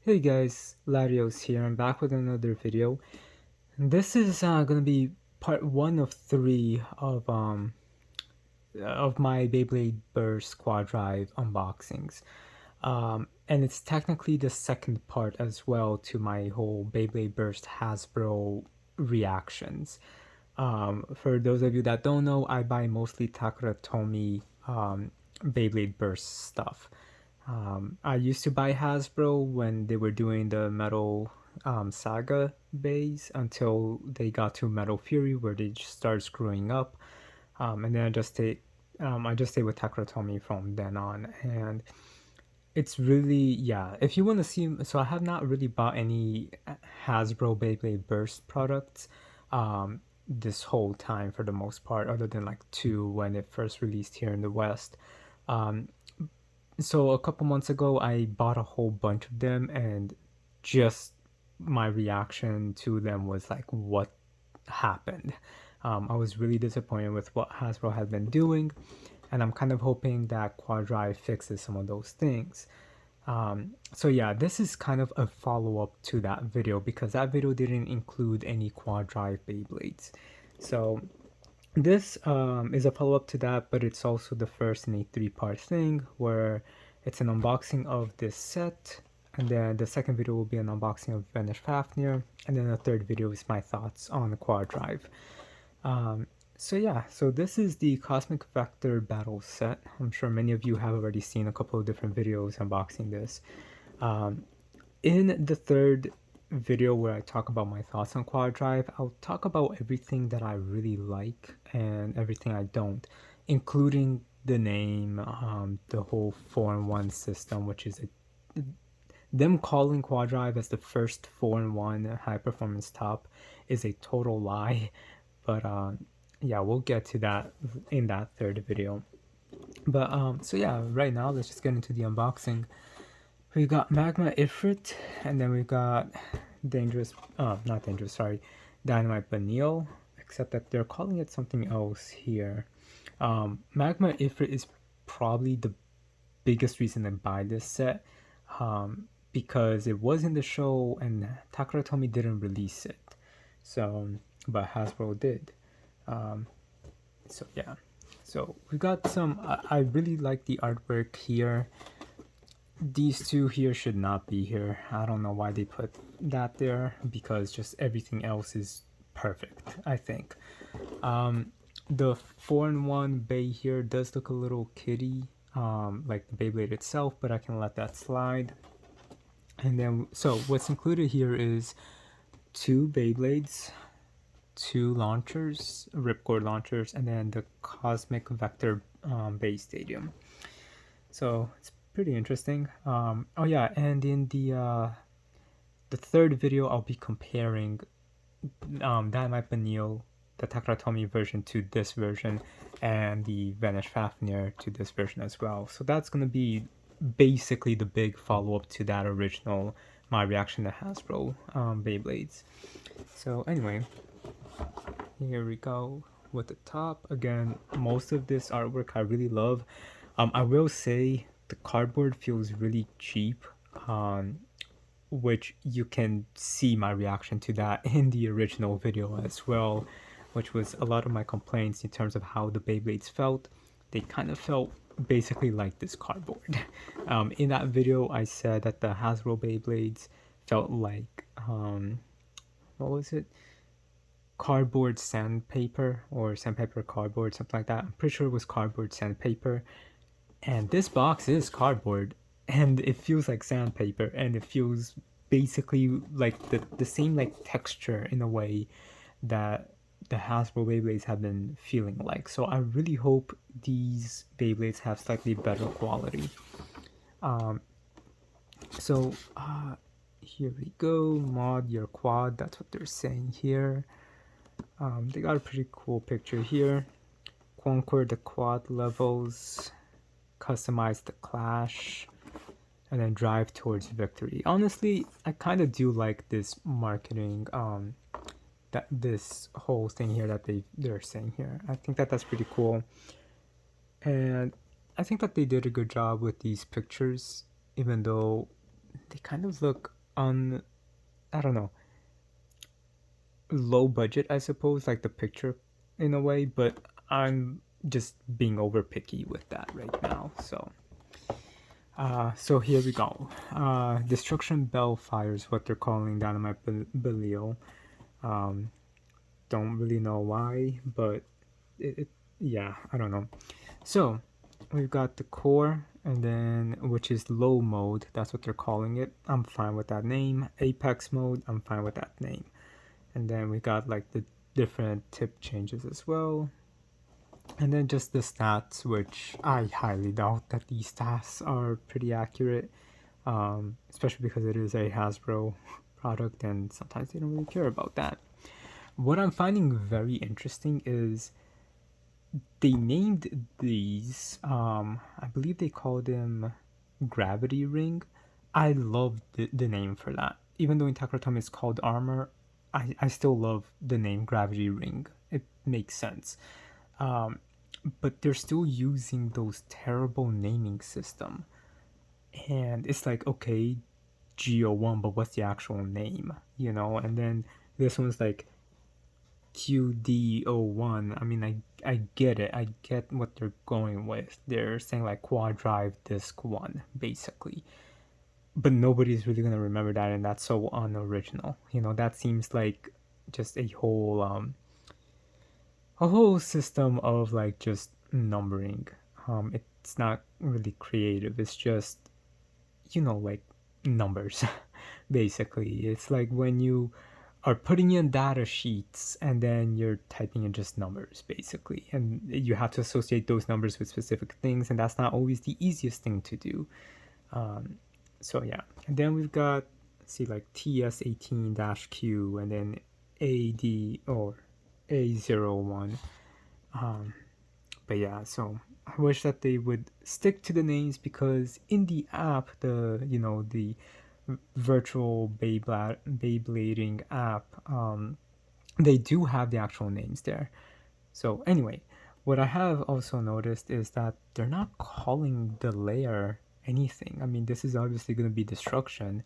Hey guys, Latios here. I'm back with another video. This is gonna be part one of three of my Beyblade Burst QuadDrive unboxings. And it's technically the second part as well to my whole Beyblade Burst Hasbro reactions. For those of you that don't know, I buy mostly Takaratomi Beyblade Burst stuff. I used to buy Hasbro when they were doing the Metal Saga bays until they got to Metal Fury where they just started screwing up. And then I just stay with Takaratomi from then on. And it's really, yeah, if you want to see, so I have not really bought any Hasbro Beyblade Burst products this whole time for the most part, other than like two when it first released here in the West. Um, so a couple months ago, I bought a whole bunch of them, and just my reaction to them was like, what happened? I was really disappointed with what Hasbro had been doing, and I'm kind of hoping that QuadDrive fixes some of those things. So yeah, this is kind of a follow-up to that video because that video didn't include any QuadDrive Beyblades. So this is a follow-up to that, but it's also the first in a three-part thing where it's an unboxing of this set, and then the second video will be an unboxing of Vanish Fafnir, and then the third video is my thoughts on the QuadDrive. So yeah, so this is the Cosmic Vector Battle set. I'm sure many of you have already seen a couple of different videos unboxing this. In the third video where I talk about my thoughts on QuadDrive, I'll talk about everything that I really like and everything I don't, including the name, the whole 4-in-1 system, which is them calling QuadDrive as the first 4-in-1 high performance top is a total lie. But yeah, we'll get to that in that third video. But so yeah, right now let's just get into the unboxing. We got Magma Ifrit, and then we got not Dangerous, sorry, Dynamite Banil, except that they're calling it something else here. Magma Ifrit is probably the biggest reason to buy this set, because it was in the show and Takaratomi didn't release it. So, but Hasbro did. So yeah. So we got some, I really like the artwork here. These two here should not be here. I don't know why they put that there because just everything else is perfect, I think. The 4-in-1 bay here does look a little kitty, like the Beyblade itself, but I can let that slide. And then, so what's included here is two Beyblades, two launchers, Ripcord launchers, and then the Cosmic Vector Bay Stadium. So it's pretty interesting. Oh yeah, and in the third video, I'll be comparing Dynamite Banil, the Takaratomi version, to this version, and the Vanish Fafnir to this version as well. So that's gonna be basically the big follow-up to that original, my reaction to Hasbro Beyblades. So anyway, here we go with the top. Again, most of this artwork I really love. I will say the cardboard feels really cheap, which you can see my reaction to that in the original video as well, which was a lot of my complaints in terms of how the Beyblades felt. They kind of felt basically like this cardboard. In that video, I said that the Hasbro Beyblades felt like, what was it? Cardboard sandpaper, or sandpaper cardboard, something like that. I'm pretty sure it was cardboard sandpaper. And this box is cardboard, and it feels like sandpaper, and it feels basically like the same like texture in a way that the Hasbro Beyblades have been feeling like. So I really hope these Beyblades have slightly better quality. So here we go, mod your quad, that's what they're saying here. They got a pretty cool picture here. Conquer the quad levels, customize the clash, and then drive towards victory. Honestly, I kind of do like this marketing, that this whole thing here that they're saying here. I think that that's pretty cool, and I think that they did a good job with these pictures, even though they kind of look I don't know, low budget, I suppose, like the picture in a way, but I'm just being over picky with that right now. So here we go. Destruction Bellfire is what they're calling Dynamite Belial. Um, don't really know why, but yeah, I don't know. So we've got the core, and then which is low mode. That's what they're calling it. I'm fine with that name. Apex mode. I'm fine with that name. And then we got like the different tip changes as well. And then just the stats, which I highly doubt that these stats are pretty accurate, especially because it is a Hasbro product and sometimes they don't really care about that. What I'm finding very interesting is they named these, I believe they called them Gravity Ring. I love the name for that. Even though in Takrotome it's called Armor, I still love the name Gravity Ring. It makes sense. But they're still using those terrible naming system. And it's like, okay, GO1, but what's the actual name? And then this one's like QDO1. I mean, I get it. I get what they're going with. They're saying like QuadDrive Disc 1, basically. But nobody's really going to remember that, and that's so unoriginal. That seems like just a whole system of like just numbering. It's not really creative. It's just like numbers. Basically, it's like when you are putting in data sheets and then you're typing in just numbers, basically, and you have to associate those numbers with specific things, and that's not always the easiest thing to do. So yeah, and then we've got, let's see, like TS18-Q and then AD or A01. But yeah, so I wish that they would stick to the names, because in the app, the virtual Beyblading app, they do have the actual names there. So anyway, what I have also noticed is that they're not calling the layer anything. I mean, this is obviously going to be Destruction,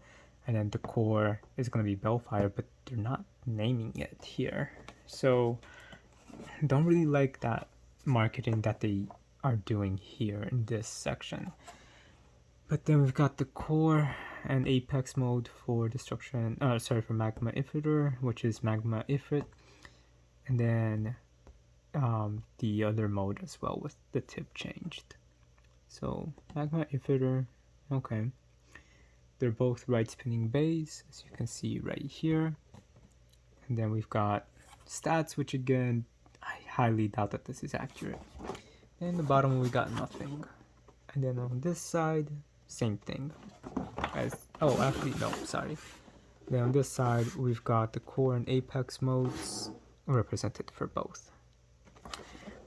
and then the core is going to be Bellfire, but they're not naming it here. So don't really like that marketing that they are doing here in this section. But then we've got the core and apex mode for destruction, for magma ifritor, which is magma ifrit, and then the other mode as well with the tip changed. So magma ifritor, okay, they're both right spinning bays, as you can see right here. And then we've got stats, which again, I highly doubt that this is accurate. And the bottom we got nothing. And then on this side, same thing. Actually no, sorry. Then on this side we've got the core and apex modes represented for both.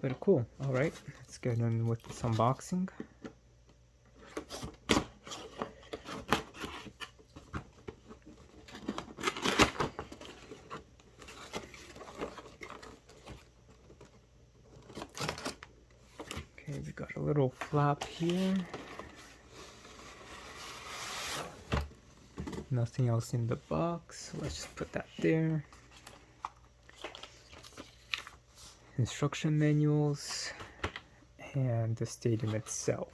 But cool. Alright, let's get in with this unboxing. Okay, we got a little flap here. Nothing else in the box. Let's just put that there. Instruction manuals and the stadium itself.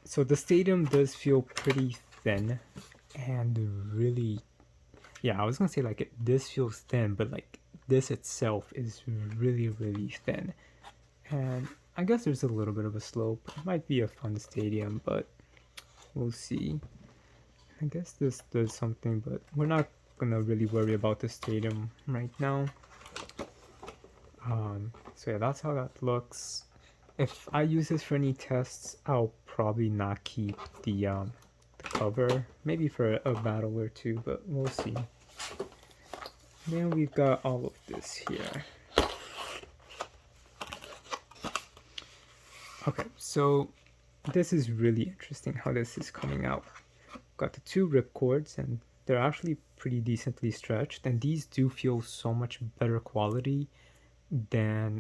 So the stadium does feel pretty thin and really, yeah, I was gonna say like this feels thin, but like this itself is really, really thin. And I guess there's a little bit of a slope. It might be a fun stadium, but we'll see. I guess this does something, but we're not gonna really worry about the stadium right now. So yeah, that's how that looks. If I use this for any tests, I'll probably not keep the cover. Maybe for a battle or two, but we'll see. Then we've got all of this here. Okay, so this is really interesting how this is coming out. Got the two ripcords, and they're actually pretty decently stretched, and these do feel so much better quality than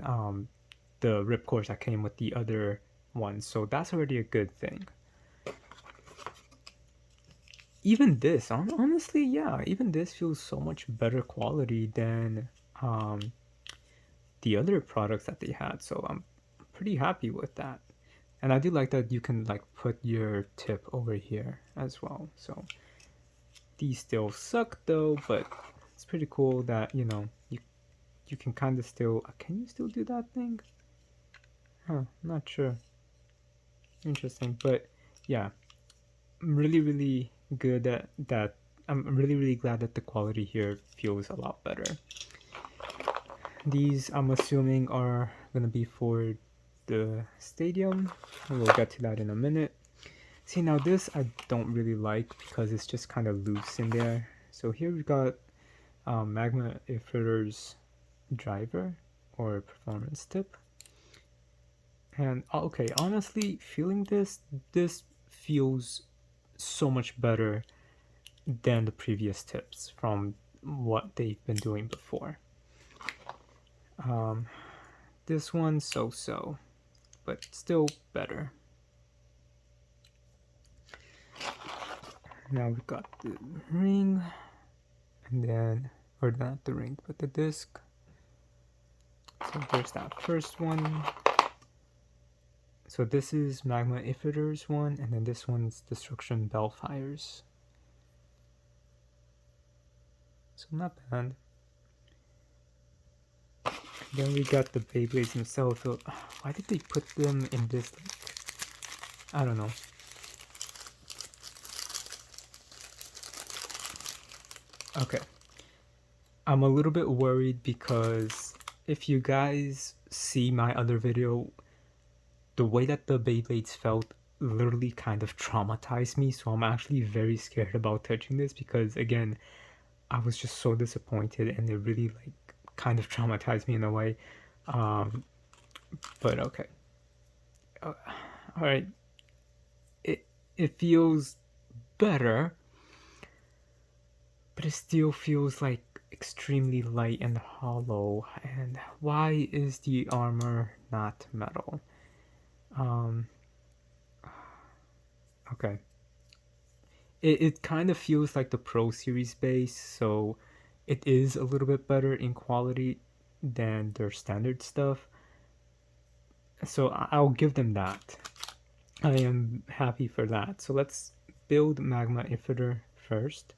the ripcords that came with the other ones, so that's already a good thing. even this, honestly, yeah, even this feels so much better quality than um, the other products that they had. So I'm pretty happy with that. And I do like that you can like put your tip over here as well. So these still suck though, but it's pretty cool that you can kind of still. Can you still do that thing? Huh, not sure. Interesting, but yeah, I'm really good at that. I'm really glad that the quality here feels a lot better. These I'm assuming are gonna be for the stadium. We'll get to that in a minute. See, now this I don't really like because it's just kind of loose in there. So here we've got Magma Ifritter's driver or performance tip. And okay, honestly, feeling this feels so much better than the previous tips from what they've been doing before. Um, this one so-so, but still better. Now we've got the ring, and then, or not the ring, but the disc. So there's that first one. So this is Magma Ifritter's one, and then this one's Destruction Bellfire's. So not bad. Then we got the Beyblades themselves. So, why did they put them in this? I don't know. Okay. I'm a little bit worried because if you guys see my other video, the way that the Beyblades felt literally kind of traumatized me. So I'm actually very scared about touching this because, again, I was just so disappointed and it really like kind of traumatized me in a way. But okay. All right. It feels better, but it still feels like extremely light and hollow. And why is the armor not metal? Okay. It kind of feels like the Pro Series base, so it is a little bit better in quality than their standard stuff. So I'll give them that. I am happy for that. So let's build Magma Ifritter first.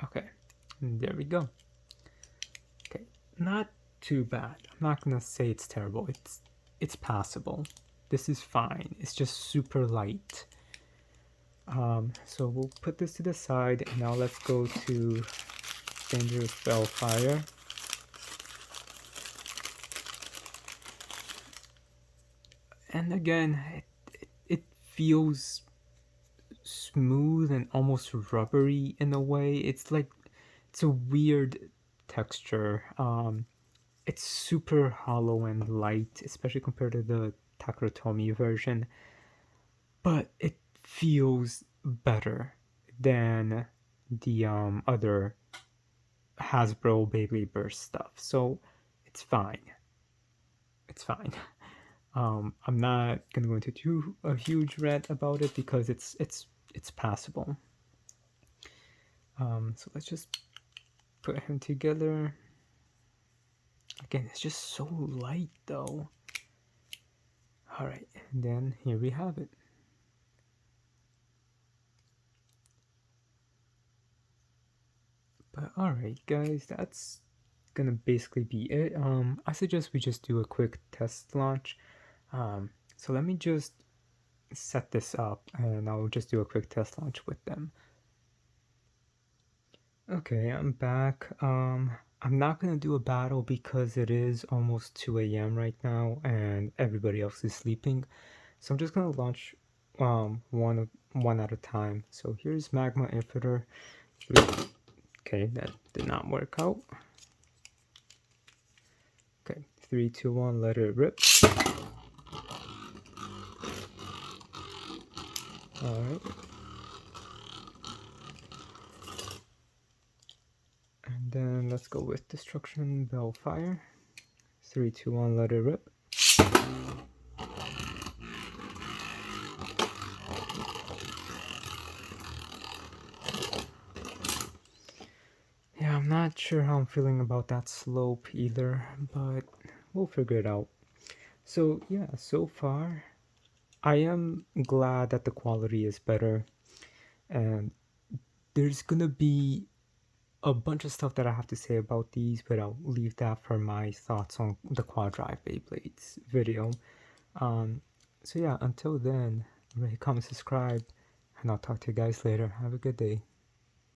Okay, and there we go. Okay, not too bad. I'm not gonna say it's terrible. It's passable. This is fine. It's just super light. So we'll put this to the side, and now let's go to Dangerous Bellfire. And again, it feels smooth and almost rubbery in a way. It's a weird texture. It's super hollow and light, especially compared to the Takurotomi version. But it feels better than the other Hasbro Beyblade Burst stuff. So it's fine. It's fine. I'm not gonna go into a huge rant about it because it's passable. So let's just put him together. Again, it's just so light though. All right, and then here we have it. But all right, guys, that's gonna basically be it. I suggest we just do a quick test launch. So let me just set this up and I'll just do a quick test launch with them. Okay, I'm back. I'm not gonna do a battle because it is almost 2 a.m. right now and everybody else is sleeping. So I'm just gonna launch one at a time. So here's Magma Ifritter. Okay, that did not work out. Okay, 3, 2, 1, let it rip. Alright. And then let's go with Destruction Bellfire. 3, 2, 1, let it rip. not sure how I'm feeling about that slope either, but we'll figure it out. So yeah, so far I am glad that the quality is better, and there's gonna be a bunch of stuff that I have to say about these, but I'll leave that for my thoughts on the QuadDrive Beyblades video. Um, so yeah, until then, rate, comment, subscribe, and I'll talk to you guys later. Have a good day.